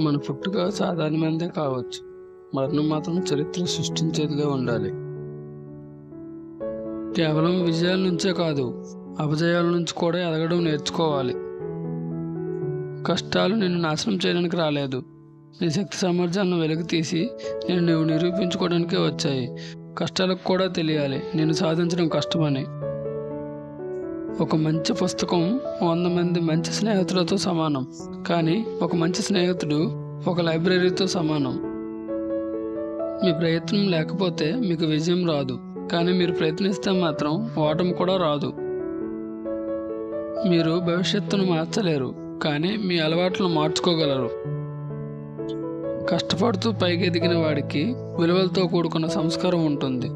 మన పుట్టుక సాధారణమైనదే కావచ్చు, మరణం మాత్రం చరిత్ర సృష్టించేదిగా ఉండాలి. కేవలం విజయాల నుంచే కాదు, అపజయాల నుంచి కూడా ఎదగడం నేర్చుకోవాలి. కష్టాలు నిన్ను నాశనం చేయడానికి రాలేదు, నీ శక్తి సామర్థ్యాలను వెలికి తీసి నువ్వు నిరూపించుకోవడానికే వచ్చాయి. కష్టాలకు కూడా తెలియాలి నేను సాధించడం కష్టమని. ఒక మంచి పుస్తకం 100 మంది మంచి స్నేహితులతో సమానం, కానీ ఒక మంచి స్నేహితుడు ఒక లైబ్రరీతో సమానం. మీ ప్రయత్నం లేకపోతే మీకు విజయం రాదు, కానీ మీరు ప్రయత్నిస్తే మాత్రం ఓటమి కూడా రాదు. మీరు భవిష్యత్తును మార్చలేరు, కానీ మీ అలవాట్లను మార్చుకోగలరు. కష్టపడుతూ పైకి ఎదిగిన వాడికి విలువలతో కూడుకున్న సంస్కారం ఉంటుంది.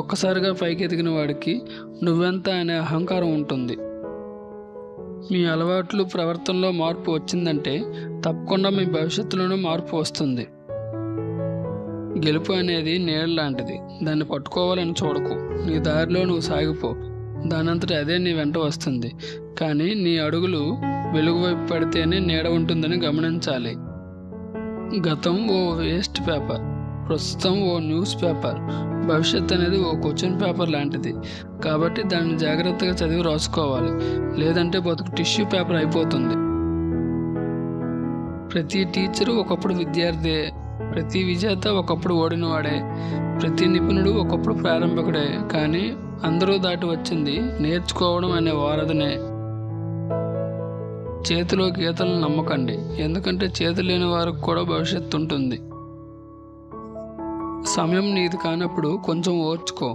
ఒక్కసారిగా పైకి ఎదిగిన వాడికి నువ్వెంత అనే అహంకారం ఉంటుంది. మీ అలవాట్లు ప్రవర్తనలో మార్పు వచ్చిందంటే తప్పకుండా మీ భవిష్యత్తులోనూ మార్పు వస్తుంది. గెలుపు అనేది నీడ లాంటిది, దాన్ని పట్టుకోవాలని చూడకు. నీ దారిలో నువ్వు సాగిపో, దానంతటి అదే నీ వెంట వస్తుంది. కానీ నీ అడుగులు వెలుగు వైపు పడితేనే నీడ ఉంటుందని గమనించాలి. గతం ఓ వేస్ట్ పేపర్, ప్రస్తుతం ఓ న్యూస్ పేపర్, భవిష్యత్ అనేది ఓ క్వశ్చన్ పేపర్ లాంటిది. కాబట్టి దాన్ని జాగ్రత్తగా చదివి రాసుకోవాలి, లేదంటే బతుకు టిష్యూ పేపర్ అయిపోతుంది. ప్రతి టీచరు ఒకప్పుడు విద్యార్థే, ప్రతి విజేత ఒకప్పుడు ఓడినవాడే, ప్రతి నిపుణుడు ఒకప్పుడు ప్రారంభకుడే. కానీ అందరూ దాటి వచ్చింది నేర్చుకోవడం అనే వారధినే. చేతిలో గీతలను నమ్మకండి, ఎందుకంటే చేతి లేని వారికి కూడా భవిష్యత్తు ఉంటుంది. సమయం నీది కానప్పుడు కొంచెం ఓర్చుకో,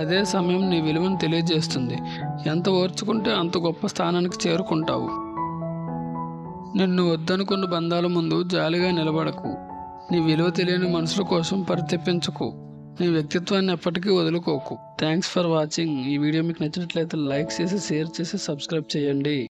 అదే సమయం నీ విలువను తెలియజేస్తుంది. ఎంత ఓర్చుకుంటే అంత గొప్ప స్థానానికి చేరుకుంటావు. నిన్ను వద్దనుకున్న బంధాల ముందు జాలిగా నిలబడకు, నీ విలువ తెలియని మనుషుల కోసం పరితపించకు, నీ వ్యక్తిత్వాన్ని ఎప్పటికీ వదులుకోకు. Thanks for watching. ఈ వీడియో మీకు నచ్చినట్లయితే లైక్ చేసి, షేర్ చేసి, సబ్స్క్రైబ్ చేయండి.